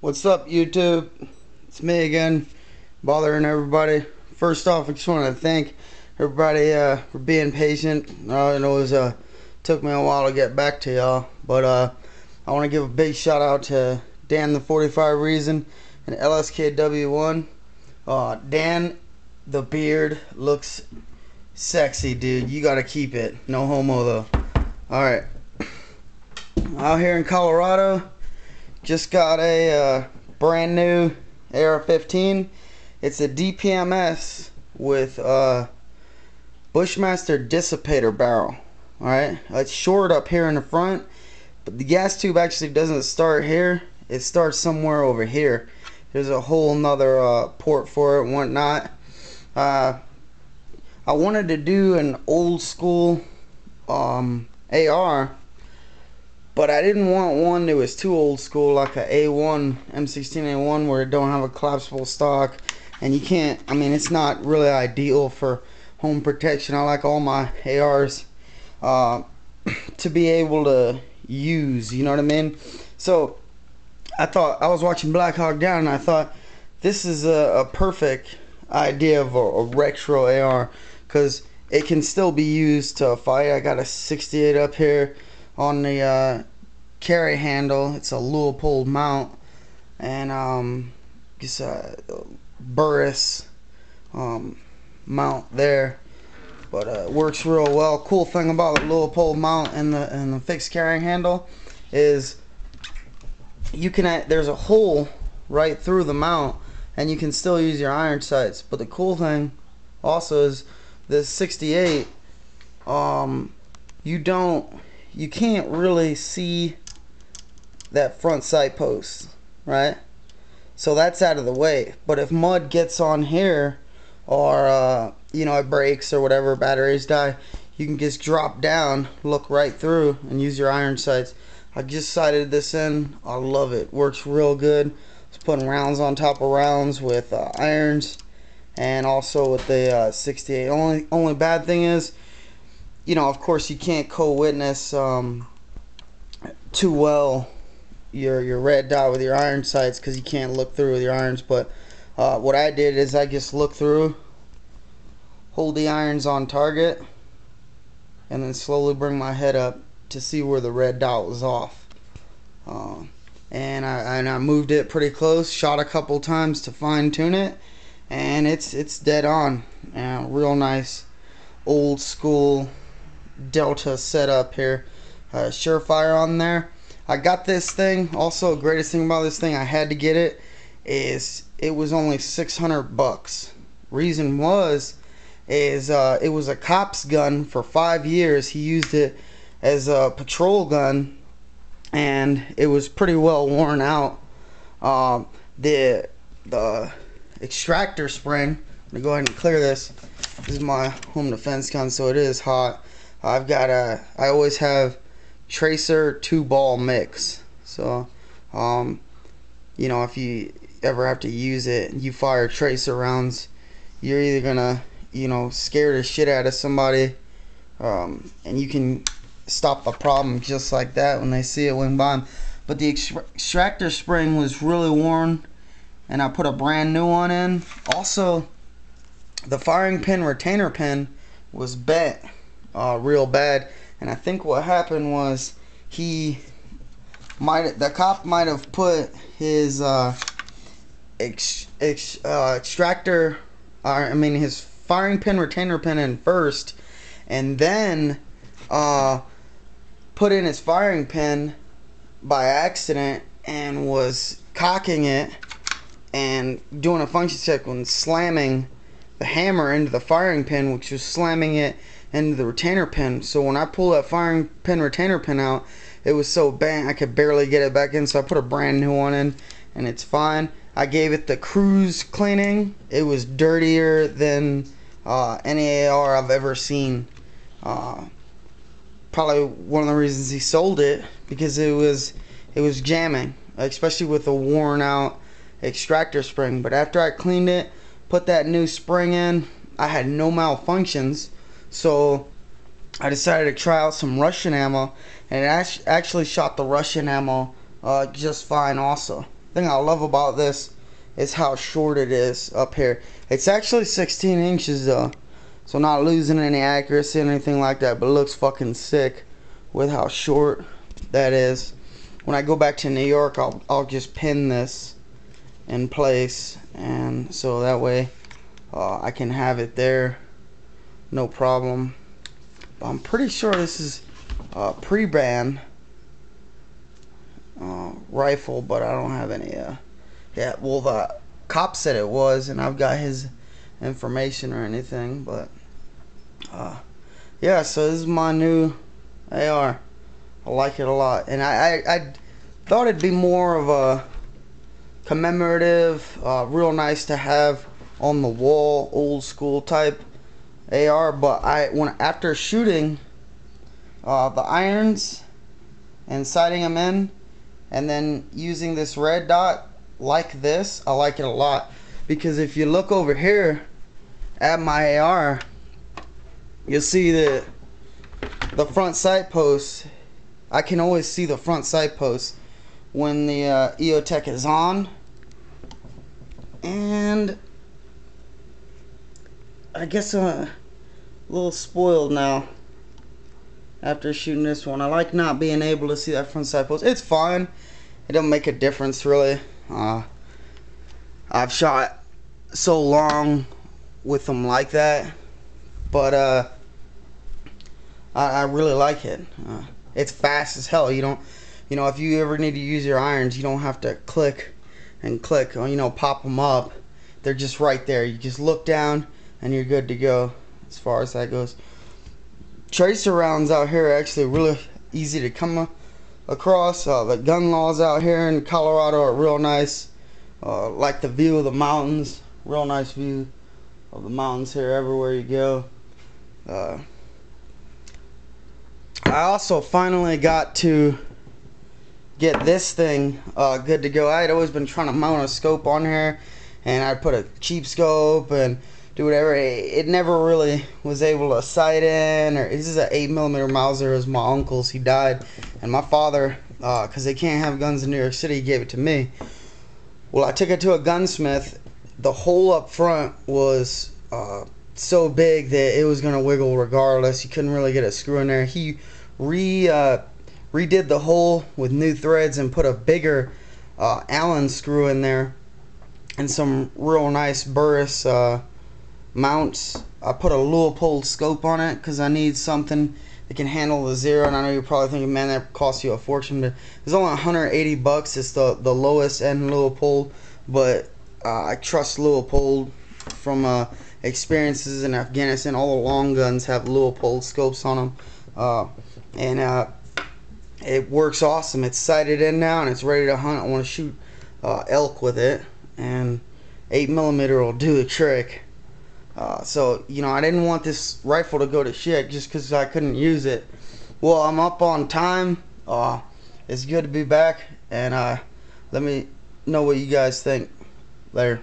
What's up, YouTube? It's me again, bothering everybody. First off, I just want to thank everybody for being patient. I know it took me a while to get back to y'all, but I want to give a big shout out to Dan the 45 Reason and LSKW1. Dan, the beard looks sexy, dude. You gotta keep it. No homo though. Alright. Out here in Colorado, just got a brand new Ar-15. It's a DPMS with Bushmaster dissipator barrel. Alright, it's short up here in the front, but the gas tube actually doesn't start here. It starts somewhere over here. There's a whole nother port for it and whatnot. I wanted to do an old school AR, but I didn't want one that was too old school, like a A1 M16A1, where it don't have a collapsible stock, and you can't. I mean, it's not really ideal for home protection. I like all my ARs to be able to use. You know what I mean? So I thought, I was watching Black Hawk Down, and I thought this is a perfect idea of a retro AR, because it can still be used to fight. I got a 68 up here on the carry handle. It's a Leupold mount, and just a Burris mount there, but it works real well. Cool thing about the Leupold mount and the fixed carrying handle is you can there's a hole right through the mount, and you can still use your iron sights. But the cool thing also is this 68, you can't really see that front sight post, right? So that's out of the way. But if mud gets on here, or you know, it breaks or whatever, batteries die, you can just drop down, look right through, and use your iron sights. I just sighted this in. I love it. Works real good. It's putting rounds on top of rounds with irons, and also with the 68. Only bad thing is, you know, of course, you can't co-witness too well your red dot with your iron sights, because you can't look through with your irons. But what I did is I just looked through, hold the irons on target, and then slowly bring my head up to see where the red dot was off. And I moved it pretty close, shot a couple times to fine tune it, and it's dead on. Real nice old school Delta setup here. Surefire on there. I got this thing. Also, greatest thing about this thing, I had to get it, is it was only 600 bucks. Reason is it was a cop's gun for 5 years. He used it as a patrol gun, and it was pretty well worn out. The extractor spring, I'm gonna go ahead and clear this. This is my home defense gun, so it is hot. I've got I always have tracer 2-ball mix. So, you know, if you ever have to use it, you fire tracer rounds, you're either gonna, you know, scare the shit out of somebody, and you can stop the problem just like that when they see it wing by them. But the extractor spring was really worn, and I put a brand new one in. Also, the firing pin retainer pin was bent real bad, and I think what happened was the cop might have put his extractor, I mean his firing pin retainer pin in first, and then put in his firing pin by accident, and was cocking it and doing a function check when slamming the hammer into the firing pin, which was slamming it into the retainer pin. So when I pulled that firing pin retainer pin out, it was so bent I could barely get it back in. So I put a brand new one in, and it's fine. I gave it the cruise cleaning. It was dirtier than any AR I've ever seen. Probably one of the reasons he sold it, because it was jamming, especially with a worn out extractor spring. But after I cleaned it, put that new spring in, I had no malfunctions. So I decided to try out some Russian ammo, and it actually shot the Russian ammo just fine also. thing I love about this is how short it is up here. It's actually 16 inches though, so not losing any accuracy or anything like that, but it looks fucking sick with how short that is. When I go back to New York, I'll just pin this in place, and so that way I can have it there, no problem. I'm pretty sure this is a pre-band rifle, but I don't have any. Yeah, well, the cop said it was, and I've got his information or anything, but yeah. So this is my new AR. I like it a lot, and I thought it'd be more of a commemorative, real nice to have on the wall, old school type AR. But after shooting the irons and sighting them in, and then using this red dot like this, I like it a lot, because if you look over here at my AR, you'll see that the front sight post, I can always see the front sight post when the EOTech is on. And I guess I'm a little spoiled now after shooting this one. I like not being able to see that front sight post. It's fine, it don't make a difference really. I've shot so long with them like that, but I really like it. It's fast as hell. You know, if you ever need to use your irons, you don't have to click and click, or, you know, pop them up. They're just right there. You just look down and you're good to go as far as that goes. Tracer rounds out here are actually really easy to come across. The gun laws out here in Colorado are real nice. Like the view of the mountains. Real nice view of the mountains here everywhere you go. I also finally got to get this thing good to go. I had always been trying to mount a scope on here, and I put a cheap scope and do whatever. It never really was able to sight in. Or this is an 8mm Mauser. It was my uncle's. He died, and my father, because they can't have guns in New York City, he gave it to me. Well, I took it to a gunsmith. The hole up front was so big that it was gonna wiggle regardless. You couldn't really get a screw in there. He redid the hole with new threads and put a bigger Allen screw in there and some real nice Burris mounts. I put a Leupold scope on it because I need something that can handle the zero, and I know you're probably thinking, man, that costs you a fortune, but it's only 180 bucks. It's the lowest end Leupold, but I trust Leupold from experiences in Afghanistan. All the long guns have Leupold scopes on them, and it works awesome. It's sighted in now and it's ready to hunt. I want to shoot elk with it, and 8mm will do the trick. So, you know, I didn't want this rifle to go to shit just because I couldn't use it. Well, I'm up on time. It's good to be back, and let me know what you guys think. Later.